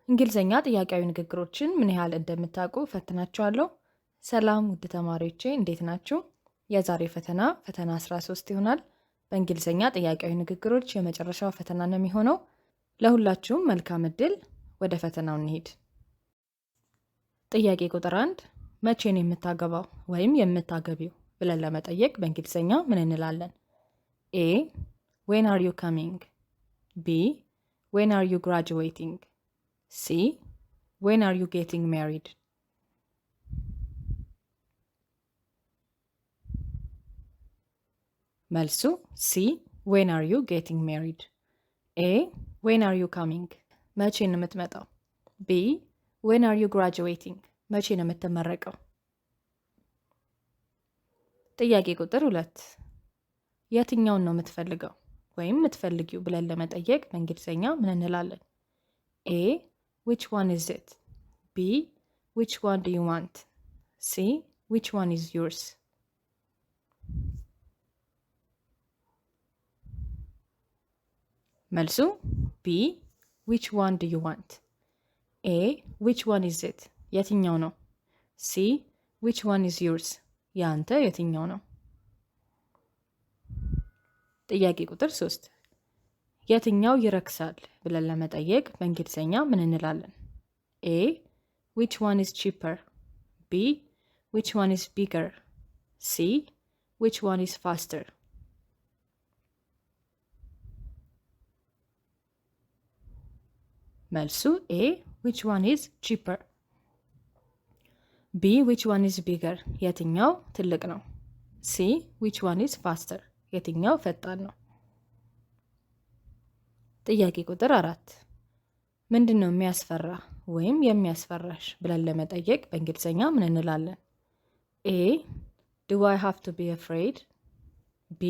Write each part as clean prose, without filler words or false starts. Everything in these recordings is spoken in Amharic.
እንግሊዘኛ ጥያቄያዊ ንግግሮችን ምን ያህል እንደምታውቁ ፈትናችኋለሁ። ሰላም ውድ ተማሪዎቼ እንዴት ናችሁ? የዛሬ ፈተና 13 ይሆናል። በእንግሊዘኛ ጥያቄያዊ ንግግሮች የመጨረሻው ፈተና ነው የሚሆነው። ለሁላችሁም መልካም እድል። ወደ ፈተናው እንሂድ። ጥያቄ ቁጥር 1 መቼ ነው የምታገባው ወይም የምታገቢው ብለን ለመጠየቅ በእንግሊዘኛ ምን እንላለን? ኤ when are you coming? B when are you graduating? C when are you getting married? መልሱ C when are you getting married? A when are you coming? መቼ ነው የምትመጣው? B when are you graduating? መቼ ነው የምትመረቀው? ጥያቄ ቁጥር 2 የትኛውን ነው የምትፈልገው ወይም የምትፈልጊው ብለን ለመጠየቅ በእንግሊዘኛ ምን እንላለን? A which one is it? B which one do you want? C which one is yours? መልሱ B which one do you want? A which one is it? የትኛው ነው? C which one is yours? ያንተ የትኛው ነው? ጥያቄ ቁጥር 3 የትኛው ይረክሳል ብለን ለመጠየቅ በእንግሊዘኛ ምን እንላለን? A which one is cheaper? B which one is bigger? C which one is faster? መልሱ A which one is cheaper? B which one is bigger? የትኛው ትልቅ ነው? C which one is faster? የትኛው ፈጣን ነው? ጥያቄ ቁጥር 4 ምንድን ነው የሚያስፈራ ወይም የሚያስፈራሽ ብለን ለመጠየቅ በእንግሊዘኛ ምን እንላለን? A do I have to be afraid? B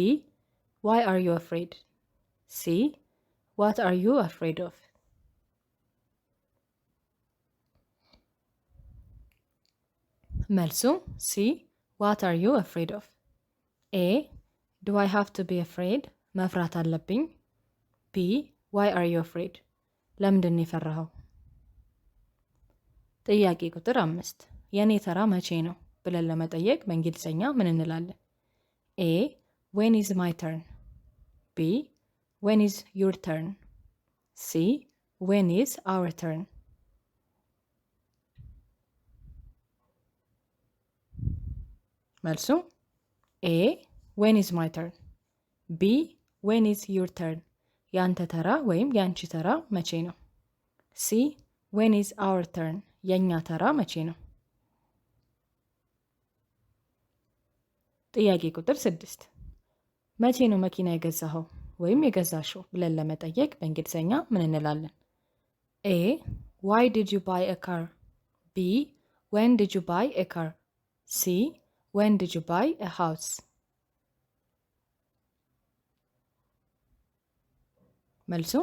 why are you afraid? C what are you afraid of? መልሱ C what are you afraid of? A do I have to be afraid? መፍራት አለብኝ። B why are you afraid? ለምንድን ነው የፈራኸው? ጥያቄ ቁጥር 5 የኔ ተራ መቼ ነው ብለን ለመጠየቅ በእንግሊዘኛ ምን እንላለን? A when is my turn? B when is your turn? C when is our turn? መልሱ A when is my turn? B when is your turn? ያንተ ተራ ወይም ያንቺ ተራ መቼ ነው? C when is our turn? የኛ ተራ መቼ ነው? ጥያቄ ቁጥር 6 መቼ ነው መኪና የገዛኸው ወይም የገዛሽው ብለን ለመጠየቅ በእንግሊዘኛ ምን እንላለን? A why did you buy a car? B when did you buy a car? C when did you buy a house? መልሱ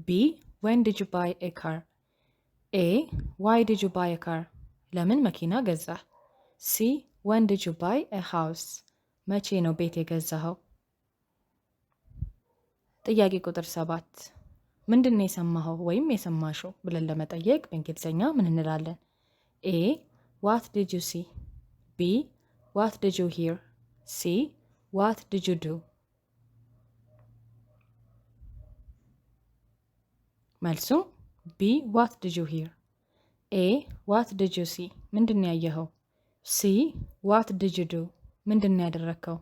B when did you buy a car? A why did you buy a car? ለምን መኪና ገዛህ? C when did you buy a house? መቼ ነው ቤት የገዛኸው? ጥያቄ ቁጥር 7 ምንድን ነው የሰማኸው ወይም የሰማሽው ብለን ለመጠየቅ በእንግሊዘኛ ምን እንላለን? A what did you see? B what did you hear? C what did you do? መልሱ B what did you hear? A what did you see? ምንድን ነው ያየኸው? C what did you do? ምንድን ነው ያደረከው?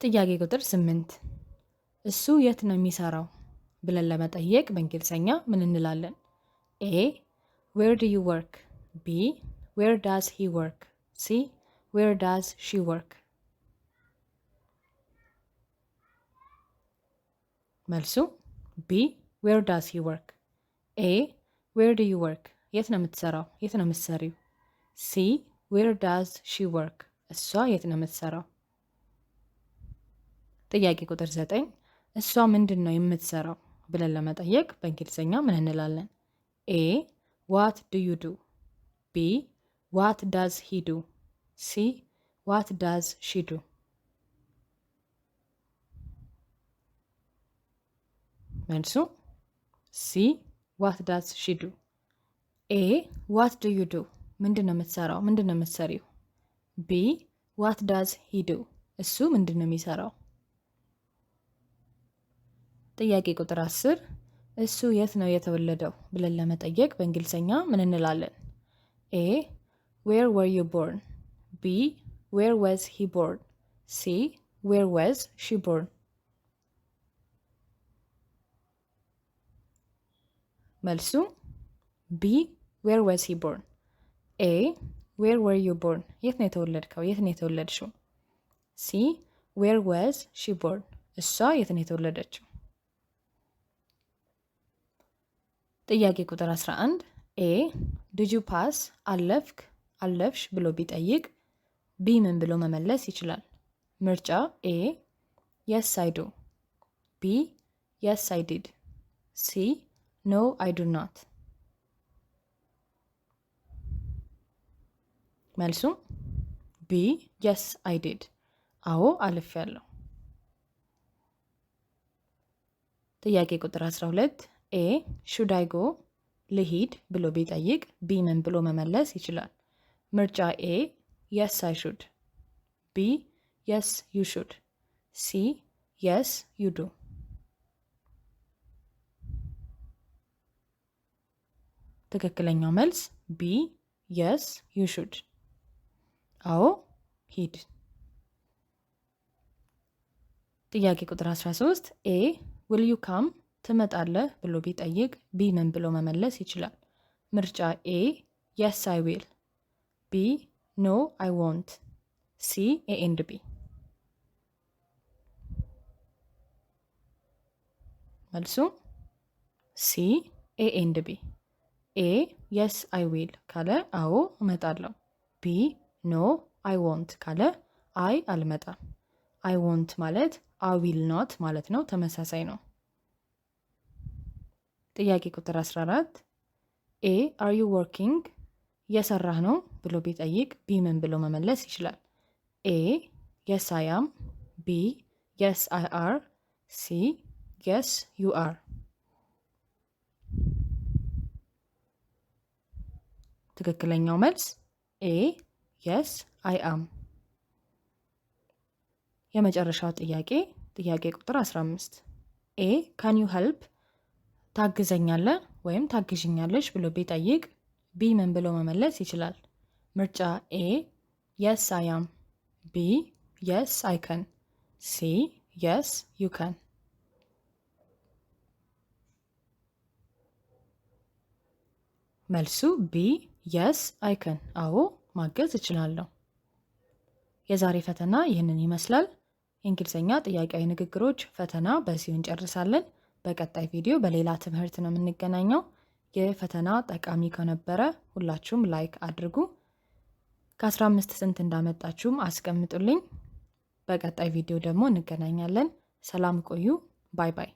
ጥያቄ ቁጥር 8 እሱ የት ነው የሚሰራው ብለን ለመጠየቅ በእንግሊዘኛ ምን እንላለን? A where do you work? B where does he work? C where does she work? መልሱ B where does he work? A where do you work? የት ነው የምትሰራው? የት ነው የምትሰሪው? C where does she work? እሷ የት ነው የምትሰራው? ጥያቄ ቁጥር 9 እሷ ምንድን ነው የምትሰራው ብለን ለመጠየቅ በእንግሊዘኛ ምን እንላለን? A what do you do? B what does he do? C what does she do? መልሱ ሲ ዋት ዳዝ ሺ ዱ። ኤ ዋት ዱ ዩ ዱ ምንድን ነው የምትሰራው? ምንድን ነው የምትሰሪው? ቢ ዋት ዳዝ ሂ ዱ እሱ ምንድን ነው የሚሰራው? ጥያቄ ቁጥር 10 እሱ የት ነው የተወለደው ብለን ለመጠየቅ በእንግሊዝኛ ምን እንላለን? ኤ ዌር ወር ዩ ቦርን፣ ቢ ዌር ዋዝ ሂ ቦርን፣ ሲ ዌር ዋዝ ሺ ቦርን። መልሱ ቢ ዌር ዋዝ ሂ ቦርን። ኤ ዌር ወር ዩ ቦርን የት ነው የተወለድከው? የት ነው የተወለድሽው? ሲ ዌር ዋዝ ሺ ቦርን እሷ የት ነው የተወለደችው? ጥያቄ ቁጥር 11 ኤ ዲድ ዩ ፓስ አለፍክ አለፍሽ ብሎ ቢጠይቅ ቢ ምን ብሎ መመለስ ይችላል? ምርጫ ኤ የስ አይ ዱ፣ ቢ የስ አይ ዲድ፣ ሲ ኖ አይ ዱ ናት። መልሱ ቢ የስ አይ ዲድ፣ አዎ አልፌያለሁ። ጥያቄ ቁጥር 12 ኤ ሹድ አይ ጎ ልሂድ ብሎ ቢጠይቅ ቢ ምን ብሎ መመለስ ይችላል? ምርጫ ኤ የስ አይ ሹድ፣ ቢ የስ ዩ ሹድ፣ ሲ የስ ዩ ዱ። ትክክለኛው መልስ ቢ የስ ዩ ሹድ፣ አዎ ሂድ። ጥያቄ ቁጥር 13 ኤ ዊል ዩ ካም ትመጣለህ ብሎ ቢጠይቅ ቢ ምን ብሎ መመለስ ይችላል? ምርጫ ኤ የስ አይ ዊል፣ ቢ ኖ አይ ወንት፣ ሲ ኤ ኤንድ ቢ። መልሱ ሲ ኤ ኤንድ ቢ። ኤ የስ አይ ዊል ካለ አዎ እመጣለሁ፣ ቢ ኖ አይ ወንት ካለ አይ አልመጣም። አይ ወንት ማለት አይ ዊል ኖት ማለት ነው፣ ተመሳሳይ ነው። ጥያቄ ቁጥር 14 ኤ አር ዩ ወርኪንግ እየሰራህ ነው ብሎ ቢጠይቅ ቢ ምን ብሎ መመለስ ይችላል? ኤ የስ አይ አም፣ ቢ የስ አይ አር፣ ሲ የስ ዩ አር። ትክክለኛው መልስ ኤ የስ አይ አም። የመጨረሻው ጥያቄ ቁጥር 15 ኤ ካን ዩ ሄልፕ ታግዘኛለህ ወይም ታግዥኛለሽ ብሎ ቢጠይቅ ቢ ምን ብሎ መመለስ ይችላል? ምርጫ ኤ የስ አይ አም፣ ቢ የስ አይ ከን፣ ሲ የስ ዩ ከን። መልሱ ቢ የስ አይ ከን፣ አዎ ማገዝ እችላለሁ። የዛሬ ፈተና ይህንን ይመስላል። የእንግሊዝኛ ጥያቄያዊ ንግግሮች ፈተና በዚሁ እንጨርሳለን። በቀጣይ ቪዲዮ በሌላ ትምህርት ነው የምንገናኘው። ይህ ፈተና ጠቃሚ ከነበረ ሁላችሁም ላይክ አድርጉ። ከ15 ስንት እንዳመጣችሁም አስቀምጡልኝ። በቀጣይ ቪዲዮ ደግሞ እንገናኛለን። ሰላም ቆዩ። ባይ ባይ።